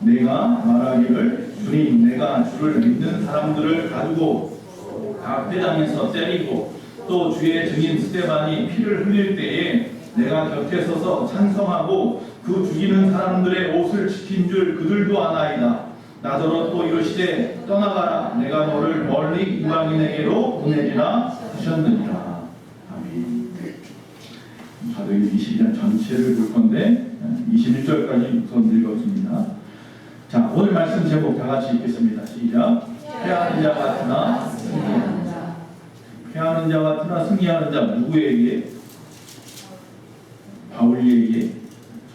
내가 말하기를 주님 내가 주를 믿는 사람들을 가지고 회당에서 때리고 또 주의 증인 스데반이 피를 흘릴 때에 내가 곁에 서서 찬성하고 그 죽이는 사람들의 옷을 지킨 줄 그들도 아나이다. 나더러 또 이르시되 떠나가라 내가 너를 멀리 이방인에게로 보내리라 하셨느니라. 아멘. 사도행 22장 전체를 볼 건데 21절까지 우선 읽었습니다. 자, 오늘 말씀 제목 다 같이 읽겠습니다. 시작. 패하는 자 같으나 승리하는 자. 패하는 자 같으나 승리하는 자 누구에게? 바울에게?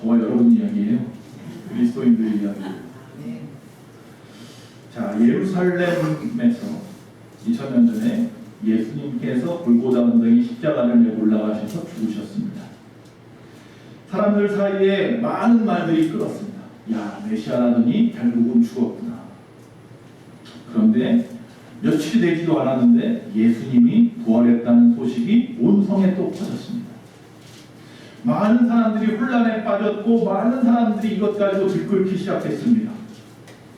저와 여러분 이야기예요. 그리스도인들 이야기예요. 자, 예루살렘에서 2000년 전에 예수님께서 골고다 언덕에 십자가를 메고 올라가셔서 죽으셨습니다. 사람들 사이에 많은 말들이 끓었습니다. 야, 메시아라더니 결국은 죽었구나. 그런데 며칠이 되지도 않았는데 예수님이 부활했다는 소식이 온 성에 또 퍼졌습니다. 많은 사람들이 혼란에 빠졌고 많은 사람들이 이것 가지고 들끓기 시작했습니다.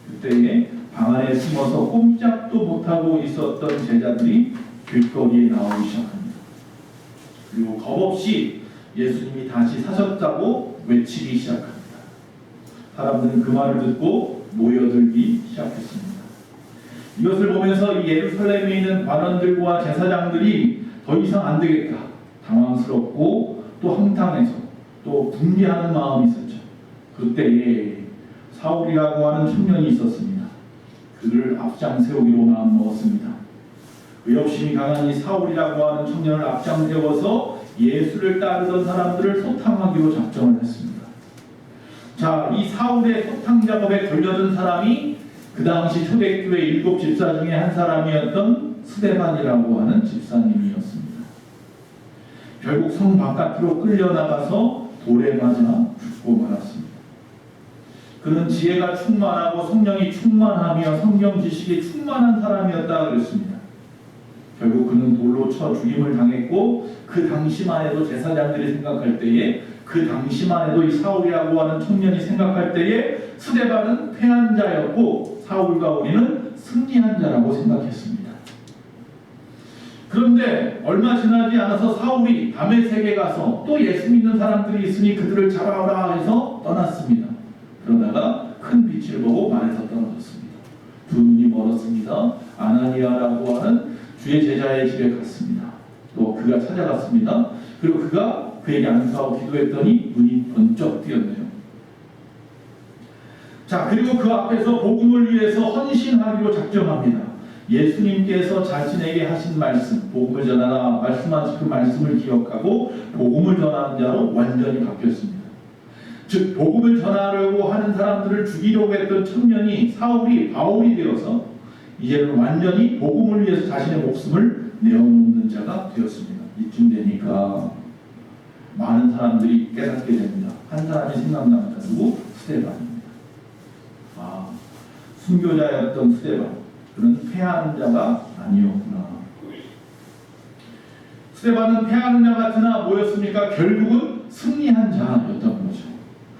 그때에 방 안에 숨어서 꼼짝도 못하고 있었던 제자들이 길거리에 나오기 시작합니다. 그리고 겁없이 예수님이 다시 사셨다고 외치기 시작합니다. 사람들은 그 말을 듣고 모여들기 시작했습니다. 이것을 보면서 이 예루살렘에 있는 관원들과 제사장들이 더 이상 안 되겠다. 당황스럽고 또 한탄해서 또 분개하는 마음이 있었죠. 그때에 사울이라고 하는 청년이 있었습니다. 그를 앞장 세우기로 마음먹었습니다. 의협심이 강한 이 사울이라고 하는 청년을 앞장 세워서 예수를 따르던 사람들을 소탕하기로 작정을 했습니다. 자, 이 사울의 소탕 작업에 걸려든 사람이 그 당시 초대교회 7 집사 중에 한 사람이었던 스데반이라고 하는 집사님이었습니다. 결국 성 바깥으로 끌려나가서 돌에 맞아 죽고 말았습니다. 그는 지혜가 충만하고 성령이 충만하며 성경 지식이 충만한 사람이었다 그랬습니다. 결국 그는 돌로 쳐 죽임을 당했고 그 당시만 해도 제사장들이 생각할 때에 그 당시만 해도 이 사울이라고 하는 청년이 생각할 때에 스데반은 패한 자였고 사울과 우리는 승리한 자라고 생각했습니다. 그런데 얼마 지나지 않아서 사울이 다메섹에 가서 또 예수 믿는 사람들이 있으니 그들을 잡아오라 해서 떠났습니다. 그러다가 큰 빛을 보고 말에서 떨어졌습니다. 두 눈이 멀었습니다. 아나니아라고 하는 주의 제자의 집에 갔습니다. 또 그가 찾아갔습니다. 그리고 그가 그에게 안수하고 기도했더니 눈이 번쩍 뜨였네요. 자, 그리고 그 앞에서 복음을 위해서 헌신하기로 작정합니다. 예수님께서 자신에게 하신 말씀, 복음을 전하라 말씀하신 그 말씀을 기억하고 복음을 전하는 자로 완전히 바뀌었습니다. 즉 복음을 전하려고 하는 사람들을 죽이려고 했던 청년이 사울이 바울이 되어서 이제는 완전히 복음을 위해서 자신의 목숨을 내어놓는 자가 되었습니다. 이쯤 되니까 많은 사람들이 깨닫게 됩니다. 한 사람이 생각납니다. 누구? 스데반입니다. 아, 순교자였던 스데반. 그는 패하는 자가 아니었구나. 스데반은 패하는 자 같으나 뭐였습니까? 결국은 승리한 자였던 거죠.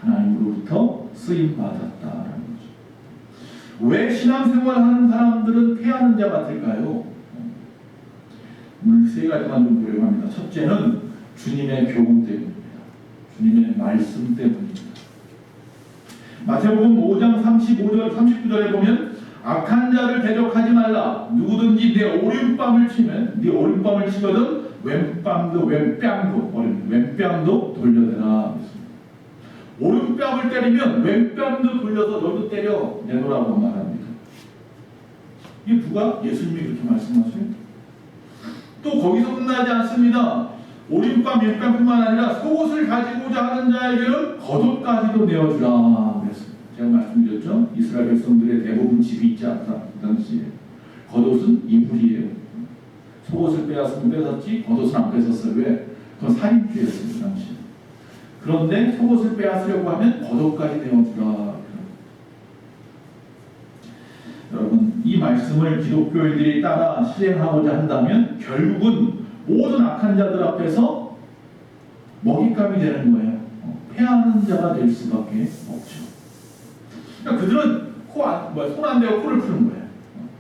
하나님으로부터 쓰임받았다라는 거죠. 왜 신앙생활하는 사람들은 패하는 자 같을까요? 오늘 세 가지만 좀 보려고 합니다. 첫째는 주님의 교훈 때문입니다. 주님의 말씀 때문입니다. 마태복음 5장 35절 39절에 보면 악한 자를 대적하지 말라. 누구든지 내 오른뺨을 치면 네 오른뺨을 치거든 왼뺨도 돌려대라. 오른뺨을 때리면 왼뺨도 돌려서 너도 때려 내놓으라고 말합니다. 이게 누가? 예수님이 그렇게 말씀하세요? 또 거기서 끝나지 않습니다. 오른뺨, 왼뺨뿐만 아니라 속옷을 가지고자 하는 자에게는 겉옷까지도 내어주라 그랬습니다. 제가 말씀드렸죠? 이스라엘 백성들의 대부분 집이 있지 않다. 그 당시에 겉옷은 이불이에요. 속옷을 빼앗으면 뺏었지 겉옷은 안 뺏었어요. 왜? 그건 살인죄였어요. 그 당시에. 그런데 속옷을 빼앗으려고 하면 겉옷까지 내어주라. 여러분, 이 말씀을 기독교인들이 따라 실행하고자 한다면 결국은 모든 악한 자들 앞에서 먹잇감이 되는 거예요. 패하는 자가 될 수밖에 없죠. 그러니까 그들은 손 안 대고 코를 푸는 거예요.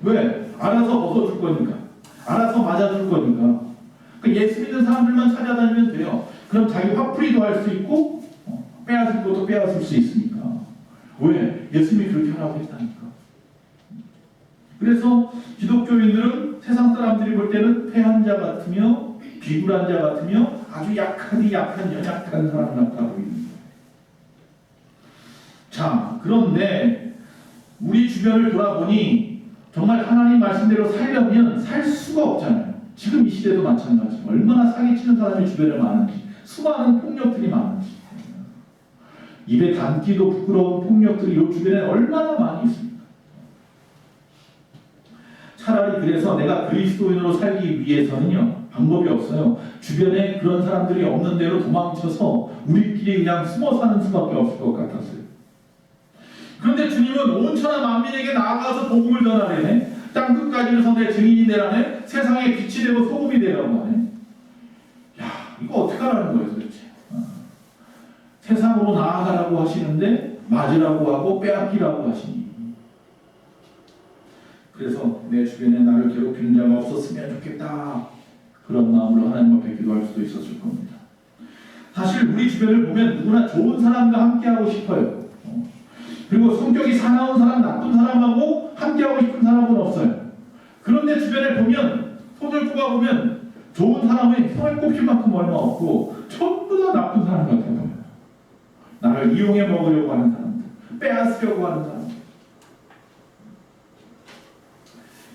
왜? 알아서 벗어줄 거니까. 알아서 맞아줄 거니까. 그러니까 예수 믿는 사람들만 찾아다니면 돼요. 그럼 자기 화풀이도 할 수 있고 빼앗을 것도 빼앗을 수 있으니까. 왜? 예수님이 그렇게 하라고 했다니까. 그래서 기독교인들은 세상 사람들이 볼 때는 패한 자 같으며 비굴한 자 같으며 아주 약하디 약한 연약한 사람 같아 보이는 거예요. 자, 그런데 우리 주변을 돌아보니 정말 하나님 말씀대로 살려면 살 수가 없잖아요. 지금 이 시대도 마찬가지. 얼마나 사기치는 사람이 주변에 많은지, 수많은 폭력들이 많은지, 입에 담기도 부끄러운 폭력들이 이 주변에 얼마나 많이 있습니까? 차라리 그래서 내가 그리스도인으로 살기 위해서는요, 방법이 없어요. 주변에 그런 사람들이 없는 대로 도망쳐서 우리끼리 그냥 숨어 사는 수밖에 없을 것 같았어요. 그런데 주님은 온 천하 만민에게 나아가서 복음을 전하래네. 땅 끝까지 이르서 내 증인이 되라네. 세상에 빛이 되고 소금이 되라고 하네. 야, 이거 어떻게 하라는 거예요 도대체. 세상으로 나아가라고 하시는데 맞으라고 하고 빼앗기라고 하시니. 그래서 내 주변에 나를 괴롭히는 자가 없었으면 좋겠다. 그런 마음으로 하나님 앞에 기도할 수도 있었을 겁니다. 사실 우리 주변을 보면 누구나 좋은 사람과 함께하고 싶어요. 그리고 성격이 사나운 사람, 나쁜 사람하고 함께하고 싶은 사람은 없어요. 그런데 주변에 보면, 손을 꼽아보면 좋은 사람은 손에 꼽힐 만큼 얼마 없고 전부 다 나쁜 사람 같아 보여요. 나를 이용해 먹으려고 하는 사람들, 빼앗으려고 하는 사람들.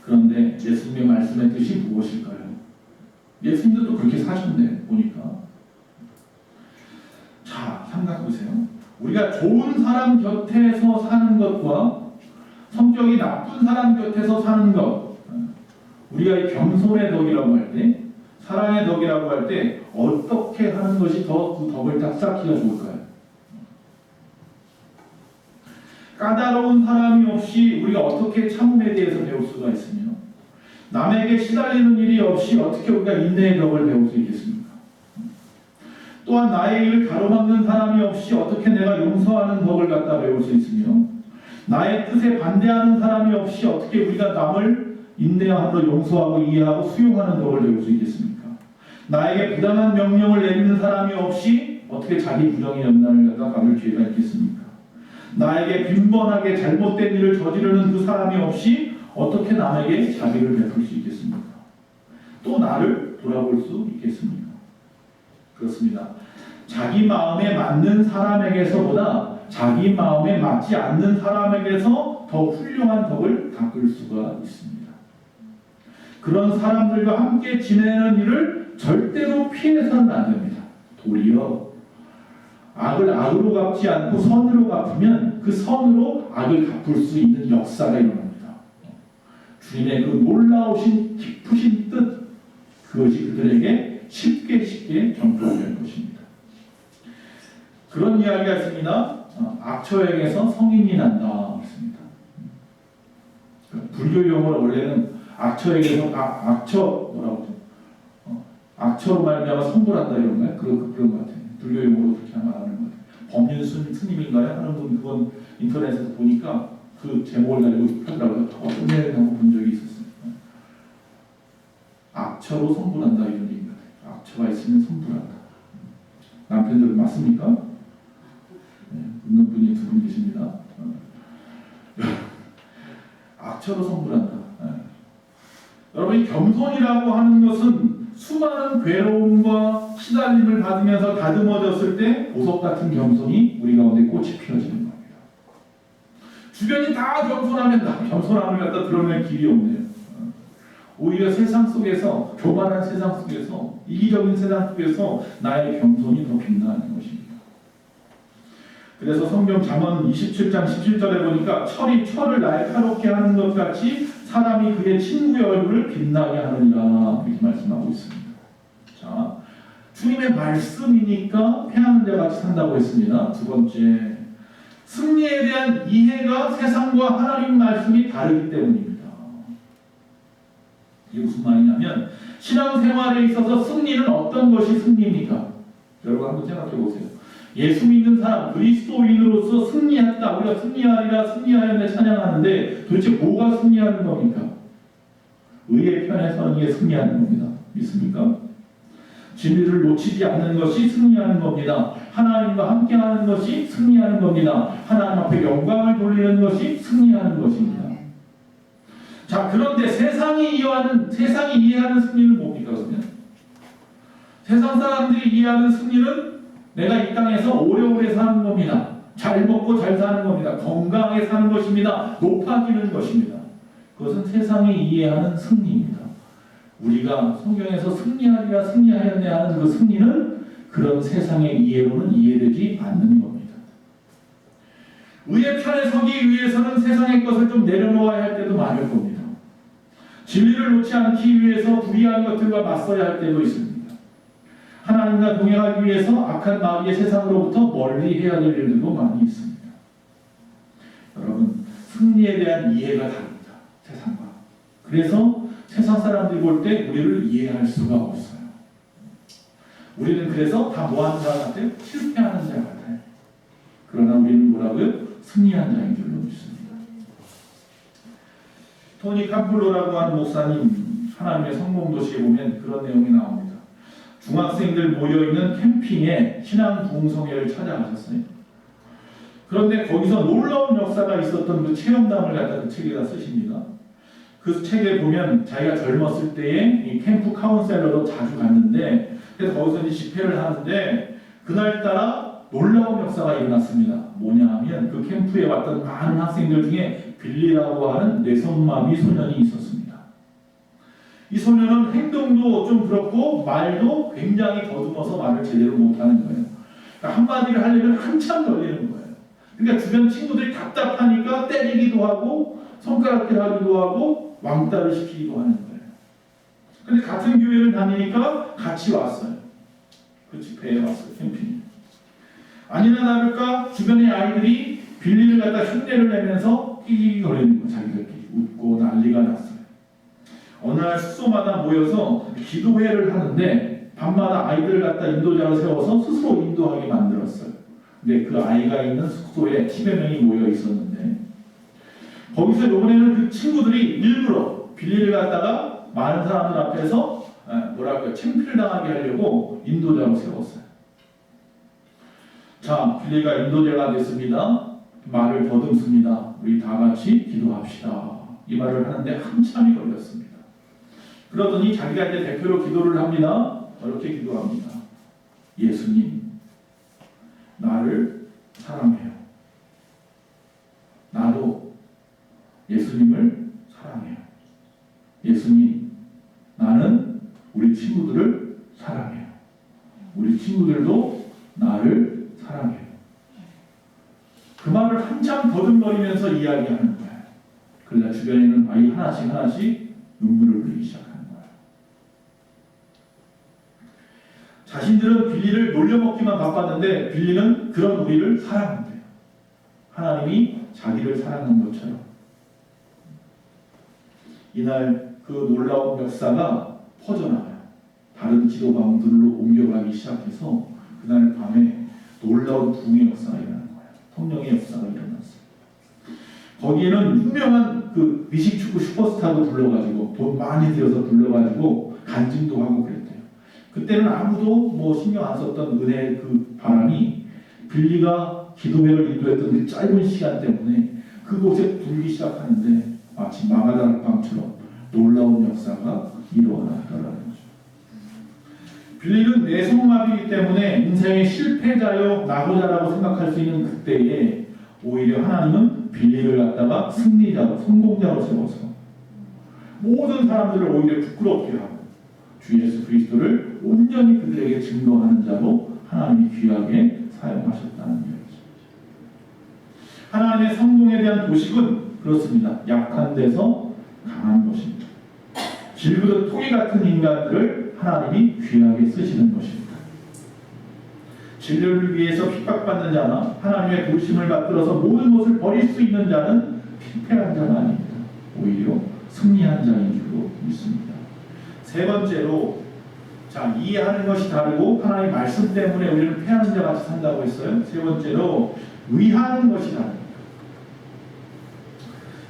그런데 예수님의 말씀의 뜻이 무엇일까요? 예수님도 또 그렇게 사셨네, 보니까. 자, 생각해보세요. 우리가 좋은 사람 곁에서 사는 것과 성격이 나쁜 사람 곁에서 사는 것, 우리가 이 겸손의 덕이라고 할 때, 사랑의 덕이라고 할 때 어떻게 하는 것이 더 그 덕을 딱 쌓기가 좋을까요? 까다로운 사람이 없이 우리가 어떻게 참음에 대해서 배울 수가 있으며, 남에게 시달리는 일이 없이 어떻게 우리가 인내의 덕을 배울 수 있겠습니까? 또한 나의 일을 가로막는 사람이 없이 어떻게 내가 용서하는 덕을 갖다 배울 수 있으며, 나의 뜻에 반대하는 사람이 없이 어떻게 우리가 남을 인내함으로 용서하고 이해하고 수용하는 덕을 배울 수 있겠습니까? 나에게 부당한 명령을 내리는 사람이 없이 어떻게 자기 부정의 연단을 갖다 받을 기회가 있겠습니까? 나에게 빈번하게 잘못된 일을 저지르는 그 사람이 없이 어떻게 남에게 자비를 베풀 수 있겠습니까? 또 나를 돌아볼 수 있겠습니까? 그렇습니다. 자기 마음에 맞는 사람에게서보다 자기 마음에 맞지 않는 사람에게서 더 훌륭한 덕을 닦을 수가 있습니다. 그런 사람들과 함께 지내는 일을 절대로 피해서는 안 됩니다. 도리어 악을 악으로 갚지 않고 선으로 갚으면 그 선으로 악을 갚을 수 있는 역사가 일어납니다. 주님의 그 놀라우신 깊으신 뜻, 그것이 그들에게 쉽게 전파될 것입니다. 그런 이야기가 있습니다. 악처에게서 성인이 난다. 있습니다. 불교 용어로 원래는 악처에게서 악처로 말미암아 성불한다 이런가요? 그런 것 같아요. 불교 용어로 그렇게 말하는 것 같아요. 법륜 스님인가요? 하는 분 그건 인터넷에서 보니까 그 제목을 달고 하더라고요. 어떤 데를 한번 본 적이 있었어요. 악처로 성불한다 이런 얘기인 것 같아요. 악처가 있으면 성불한다. 남편들 맞습니까? 네, 웃는 분이 두 분 계십니다. 악처로 성불한다. 네. 여러분, 이 겸손이라고 하는 것은 수많은 괴로움과 시달림을 받으면서 다듬어졌을 때 보석 같은 겸손이 우리 가운데 꽃이 피어지는 겁니다. 주변이 다 겸손하면 나 겸손함을 갖다 드러낼 길이 없네요. 오히려 세상 속에서, 교만한 세상 속에서, 이기적인 세상 속에서 나의 겸손이 더 빛나는 것입니다. 그래서 성경 잠언 27장 17절에 보니까 철을 날카롭게 하는 것 같이 사람이 그의 친구의 얼굴을 빛나게 하느니라 이렇게 말씀하고 있습니다. 자, 주님의 말씀이니까 패하는 자 같이 산다고 했습니다. 두 번째, 승리에 대한 이해가 세상과 하나님 말씀이 다르기 때문입니다. 이게 무슨 말이냐면 신앙생활에 있어서 승리는 어떤 것이 승리입니까? 여러분 한번 생각해 보세요. 예수 믿는 사람, 그리스도인으로서 승리했다. 우리가 승리하리라 승리하였네 찬양하는데 도대체 뭐가 승리하는 겁니까? 의의 편에 서는 게 승리하는 겁니다. 믿습니까? 진리를 놓치지 않는 것이 승리하는 겁니다. 하나님과 함께하는 것이 승리하는 겁니다. 하나님 앞에 영광을 돌리는 것이 승리하는 것입니다. 자, 그런데 세상이 이해하는 승리는 뭡니까 그러면? 세상 사람들이 이해하는 승리는 내가 이 땅에서 오래오래 사는 겁니다. 잘 먹고 잘 사는 겁니다. 건강하게 사는 것입니다. 높아지는 것입니다. 그것은 세상이 이해하는 승리입니다. 우리가 성경에서 승리하리라 승리하였네 하는 그 승리는 그런 세상의 이해로는 이해되지 않는 겁니다. 의의 편에 서기 위해서는 세상의 것을 좀 내려놓아야 할 때도 많을 겁니다. 진리를 놓지 않기 위해서 불의한 것들과 맞서야 할 때도 있습니다. 하나님과 동행하기 위해서 악한 마귀의 세상으로부터 멀리 해야 될 일들도 많이 있습니다. 여러분, 승리에 대한 이해가 다릅니다. 세상과. 그래서 세상 사람들이 볼 때 우리를 이해할 수가 없어요. 우리는 그래서 다 뭐하는 자 같아요? 실패하는 자 같아요. 그러나 우리는 뭐라고요? 승리한 자인 줄로 믿습니다. 토니 캄플로라고 하는 목사님 하나님의 성공도시에 보면 그런 내용이 나옵니다. 중학생들 모여있는 캠핑에 신앙 부흥성회를 찾아가셨어요. 그런데 거기서 놀라운 역사가 있었던 그 체험담을 갖다 그 책에다 쓰십니다. 그 책에 보면 자기가 젊었을 때에 이 캠프 카운셀러로 자주 갔는데 그래서 거기서 이제 집회를 하는데 그날따라 놀라운 역사가 일어났습니다. 뭐냐 하면 그 캠프에 왔던 많은 학생들 중에 빌리라고 하는 뇌성마비 소년이 있었습니다. 이 소년은 행동도 좀 그렇고 말도 굉장히 더듬어서 말을 제대로 못하는 거예요. 그러니까 한마디를 하려면 한참 걸리는 거예요. 그러니까 주변 친구들이 답답하니까 때리기도 하고 손가락질 하기도 하고 왕따를 시키기도 하는 거예요. 근데 같은 교회를 다니니까 같이 왔어요. 그 집회에 왔어요. 캠핑. 아니나 다를까 주변의 아이들이 빌리를 갖다 흉내를 내면서 끼기거리는 거예요. 자기들끼리 웃고 난리가 났어요. 어느 날 숙소마다 모여서 기도회를 하는데 밤마다 아이들을 갖다 인도자로 세워서 스스로 인도하게 만들었어요. 근데 그 아이가 있는 숙소에 10여 명이 모여 있었는데 거기서 이번에는 그 친구들이 일부러 빌리를 갖다가 많은 사람들 앞에서 창피를 당하게 하려고 인도자로 세웠어요. 자, 빌리가 인도자가 됐습니다. 말을 더듬습니다. 우리 다 같이 기도합시다. 이 말을 하는데 한참이 걸렸습니다. 그러더니 자기가 이제 대표로 기도를 합니다. 이렇게 기도합니다. 예수님, 나를 사랑해요. 나도 예수님을 사랑해요. 예수님, 나는 우리 친구들을 사랑해요. 우리 친구들도 나를 사랑해요. 그 말을 한참 더듬거리면서 이야기하는 거예요. 그러자 주변에는 아이 하나씩 눈물을 흘리기 시작하는 거예요. 자신들은 빌리를 놀려먹기만 바빴는데 빌리는 그런 우리를 사랑한대요. 하나님이 자기를 사랑한 것처럼. 이날 그 놀라운 역사가 퍼져나가요. 다른 지도방들로 옮겨가기 시작해서 그날 밤에 놀라운 부흥의 역사가 일어나는 거예요. 성령의 역사가 일어났어요. 거기에는 유명한 그 미식축구 슈퍼스타도 불러가지고 돈 많이 들여서 불러가지고 간증도 하고 그랬대요. 그때는 아무도 뭐 신경 안 썼던 은혜의 그 바람이 빌리가 기도회를 인도했던 그 짧은 시간 때문에 그곳에 불기 시작하는데 마치 마가다락방처럼 놀라운 역사가 일어났더라는 거죠. 빌리는 뇌성마비이기 때문에 인생의 실패자요 낙오자라고 생각할 수 있는 그때에 오히려 하나님은 빌리를 갖다가 승리자로 성공자로 세워서 모든 사람들을 오히려 부끄럽게 하고 주 예수 그리스도를 온전히 그들에게 증거하는 자로 하나님이 귀하게 사용하셨다는 이야기죠. 하나님의 성공에 대한 도식은 그렇습니다. 약한 데서 강한 것입니다. 질그릇 토기 같은 인간들을 하나님이 귀하게 쓰시는 것입니다. 진리를 위해서 핍박받는 자나 하나님의 부르심을 받들어서 모든 것을 버릴 수 있는 자는 실패한 자가 아닙니다. 오히려 승리한 자인 줄로 믿습니다. 세 번째로 자, 이해하는 것이 다르고 하나님의 말씀 때문에 우리는 패하는 자 같이 산다고 했어요. 세 번째로 위하는 것이 다릅니다.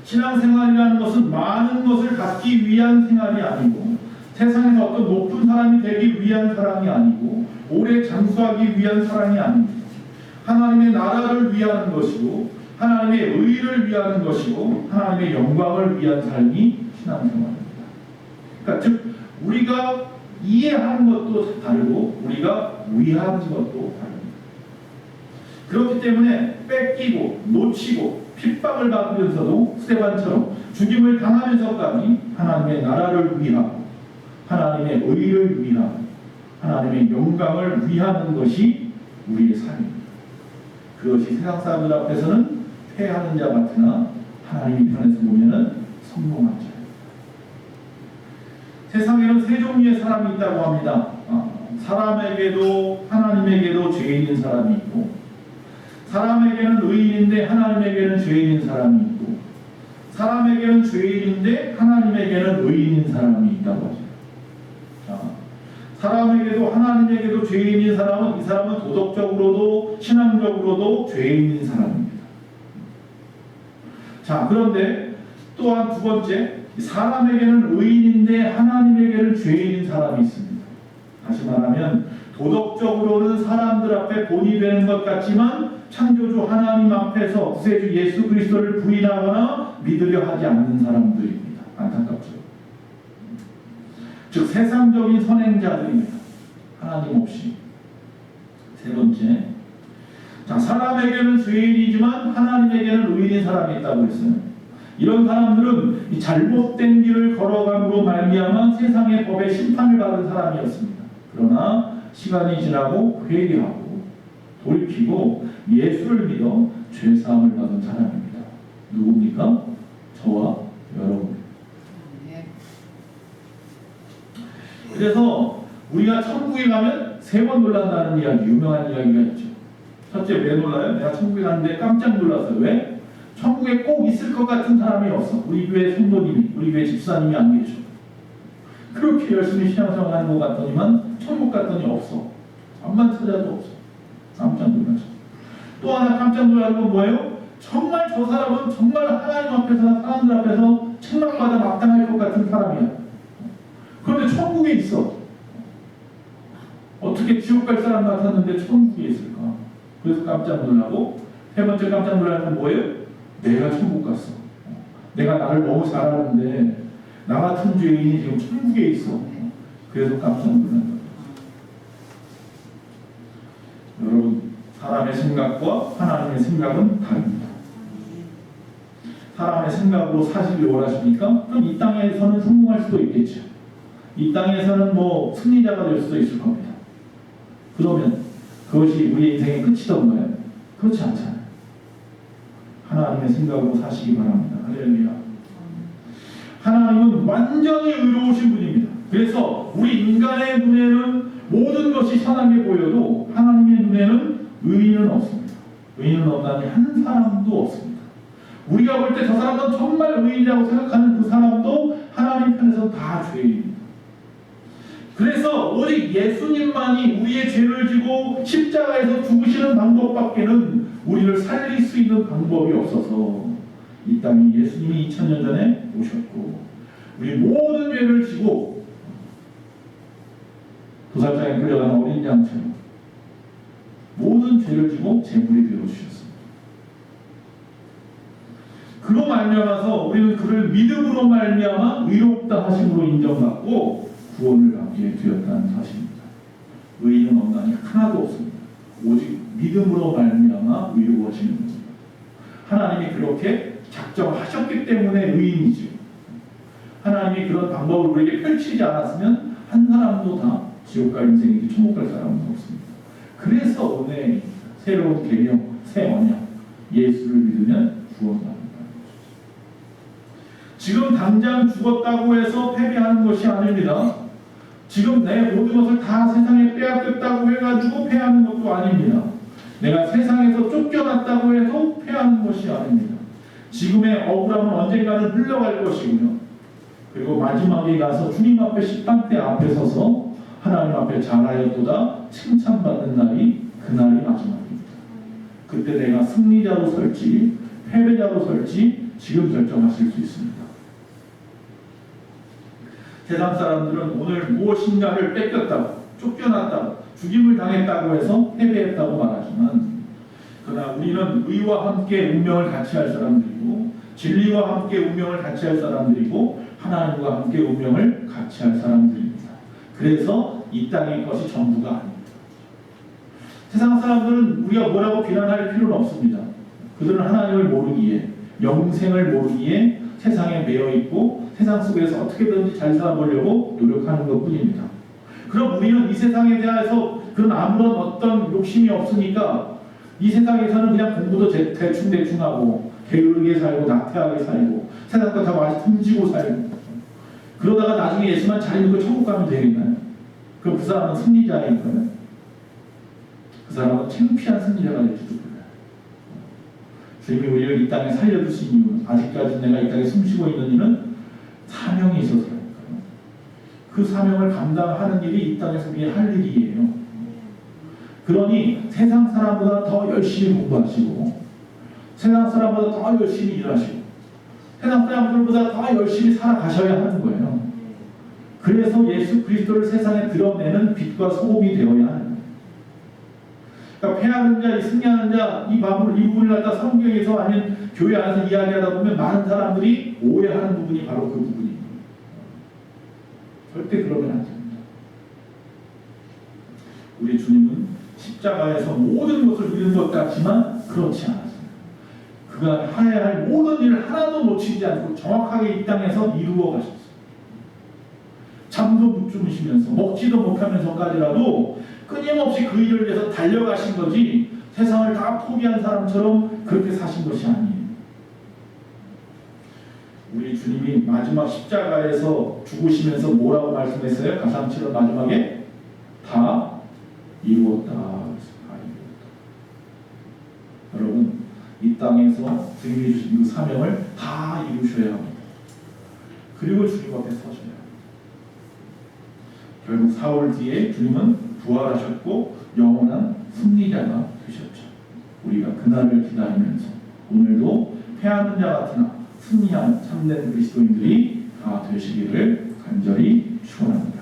신앙생활이라는 것은 많은 것을 갖기 위한 생활이 아니고 세상에서 어떤 높은 사람이 되기 위한 사랑이 아니고 오래 장수하기 위한 사랑이 아닙니다. 하나님의 나라를 위하는 것이고 하나님의 의를 위하는 것이고 하나님의 영광을 위한 삶이 신앙생활입니다. 그러니까 즉 우리가 이해하는 것도 다르고 우리가 위하는 것도 다릅니다. 그렇기 때문에 뺏기고 놓치고 핍박을 받으면서도 스데반처럼 죽임을 당하면서까지 하나님의 나라를 위하고 하나님의 의를 위하고 하나님의 영광을 위하는 것이 우리의 삶입니다. 그것이 세상 사람들 앞에서는 패하는 자 같으나 하나님 편에서 보면은 성공한 자입니다. 세상에는 세 종류의 사람이 있다고 합니다. 사람에게도 하나님에게도 죄 있는 사람이 있고 사람에게는 의인인데 하나님에게는 죄인인 사람이 있고 사람에게는 죄인인데 하나님에게는 의인인 사람이 있다고 하죠. 사람에게도 하나님에게도 죄인인 사람은 이 사람은 도덕적으로도 신앙적으로도 죄인인 사람입니다. 자, 그런데 또한 두 번째, 사람에게는 의인인데 하나님에게는 죄인인 사람이 있습니다. 다시 말하면 도덕적으로는 사람들 앞에 본이 되는 것 같지만 창조주 하나님 앞에서 구세주 예수 그리스도를 부인하거나 믿으려 하지 않는 사람들입니다. 안타깝죠. 즉 세상적인 선행자들입니다. 하나님 없이. 세 번째, 자, 사람에게는 죄인이지만 하나님에게는 의인인 사람이 있다고 했어요. 이런 사람들은 이 잘못된 길을 걸어감으로 말미암아 세상의 법에 심판을 받은 사람이었습니다. 그러나 시간이 지나고 회개하고 돌이키고 예수를 믿어 죄사함을 받은 사람입니다. 누굽니까? 저와 여러분. 그래서 우리가 천국에 가면 세 번 놀란다는 이야기, 유명한 이야기가 있죠. 첫째, 왜 놀라요? 내가 천국에 갔는데 깜짝 놀랐어요. 왜? 천국에 꼭 있을 것 같은 사람이 없어. 우리 교회 성도님이, 우리 교회 집사님이 안 계셔. 그렇게 열심히 신앙생활하는 것 같더니만 천국 갔더니 없어. 암만 찾아도 없어. 깜짝 놀라죠. 또 하나 깜짝 놀라는 건 뭐예요? 정말 저 사람은 정말 하나님 앞에서나 사람들 앞에서 책망받아 마땅할 것 같은 사람이야. 그런데 천국에 있어. 어떻게 지옥 갈 사람 같았는데 천국에 있을까? 그래서 깜짝 놀라고, 세 번째 깜짝 놀라는 건 뭐예요? 내가 천국 갔어. 내가 나를 너무 잘하는데 나 같은 죄인이 지금 천국에 있어. 그래서 깜짝 놀란다. 여러분, 사람의 생각과 하나님의 생각은 다릅니다. 사람의 생각으로 사시길 원하십니까? 그럼 이 땅에서는 성공할 수도 있겠죠. 이 땅에서는 뭐 승리자가 될 수도 있을 겁니다. 그러면 그것이 우리 인생의 끝이던가요? 그렇지 않잖아요. 하나님의 생각으로 사시기 바랍니다. 할렐루야. 하나님은 완전히 의로우신 분입니다. 그래서 우리 인간의 눈에는 모든 것이 선하게 보여도 하나님의 눈에는 의인은 없습니다. 의인은 없다니 한 사람도 없습니다. 우리가 볼 때 저 사람은 정말 의인이라고 생각하는 그 사람도 하나님 편에서 다 죄인입니다. 그래서 오직 예수님만이 우리의 죄를 지고 십자가에서 죽으시는 방법밖에는 우리를 살릴 수 있는 방법이 없어서 이 땅에 예수님이 2000년 전에 오셨고 우리 모든 죄를 지고 도살장에 끌려간 어린 양처럼 모든 죄를 지고 제물이 되어주셨습니다. 그로 말미암아서 우리는 그를 믿음으로 말미암아 의롭다 하심으로 인정받고 구원을 받게 되었다는 사실입니다. 의인은 없나니 하나도 없습니다. 오직 믿음으로 말미암아 의로워지는 것입니다. 하나님이 그렇게 작정하셨기 때문에 의인이죠. 하나님이 그런 방법을 우리에게 펼치지 않았으면 한 사람도 다 지옥 갈 인생이지 천국 갈 사람은 없습니다. 그래서 오늘 새로운 계명, 새 언약, 예수를 믿으면 구원받는다. 지금 당장 죽었다고 해서 패배하는 것이 아닙니다. 지금 내 모든 것을 다 세상에 빼앗겼다고 해가지고 패하는 것도 아닙니다. 내가 세상에서 쫓겨났다고 해도 패하는 것이 아닙니다. 지금의 억울함은 언젠가는 흘러갈 것이고요. 그리고 마지막에 가서 주님 앞에 심판대 앞에 서서 하나님 앞에 잘하였도다 칭찬받는 날이 그날이 마지막입니다. 그때 내가 승리자로 설지 패배자로 설지 지금 결정하실 수 있습니다. 세상 사람들은 오늘 무엇인가를 뺏겼다고, 쫓겨났다고, 죽임을 당했다고 해서 패배했다고 말하지만, 그러나 우리는 의와 함께 운명을 같이 할 사람들이고, 진리와 함께 운명을 같이 할 사람들이고, 하나님과 함께 운명을 같이 할 사람들입니다. 그래서 이 땅의 것이 전부가 아닙니다. 세상 사람들은 우리가 뭐라고 비난할 필요는 없습니다. 그들은 하나님을 모르기에, 영생을 모르기에 세상에 매여 있고 세상 속에서 어떻게든지 잘 살아보려고 노력하는 것뿐입니다. 그럼 우리는 이 세상에 대해서 그런 아무런 어떤 욕심이 없으니까 이 세상에서는 그냥 공부도 대충 하고 게으르게 살고 나태하게 살고 세상 것 다 많이 숨지고 살고 그러다가 나중에 예수만 잘 믿고 천국 가면 되겠나요? 그럼 그 사람은 승리자일까요? 그 사람은 창피한 승리자가 될지도 몰라요. 주님이 우리를 이 땅에 살려주신 이유는, 아직까지 내가 이 땅에 숨쉬고 있는 이유는 사명이 있어서라니까요. 그 사명을 감당하는 일이 이 땅에서 우리의 할 일이에요. 그러니 세상 사람보다 더 열심히 공부하시고 세상 사람보다 더 열심히 일하시고 세상 사람들보다 더 열심히 살아가셔야 하는 거예요. 그래서 예수 그리스도를 세상에 드러내는 빛과 소금이 되어야 하는 거예요. 그러니까 패하는 자, 승리하는 자, 이 부분을 갖다 성경에서 아니면 교회 안에서 이야기하다 보면 많은 사람들이 오해하는 부분이 바로 그 부분입니다. 절대 그러면 안 됩니다. 우리 주님은 십자가에서 모든 것을 이룬 것 같지만 그렇지 않았습니다. 그가 해야 할 모든 일을 하나도 놓치지 않고 정확하게 이 땅에서 이루어 가셨습니다. 잠도 못 주무시면서 먹지도 못하면서까지라도 끊임없이 그 일을 위해서 달려가신 거지 세상을 다 포기한 사람처럼 그렇게 사신 것이 아니에요. 우리 주님이 마지막 십자가에서 죽으시면서 뭐라고 말씀했어요? 가상치를 마지막에 다 이루었다. 여러분, 이 땅에서 주님이 주신 그 사명을 다 이루셔야 합니다. 그리고 주님 앞에 서셔야 합니다. 결국 사흘 뒤에 주님은 부활하셨고 영원한 승리자가 되셨죠. 우리가 그날을 기다리면서 오늘도 패하는 자 같으나 승리한 참된 그리스도인들이 다 되시기를 간절히 축원합니다.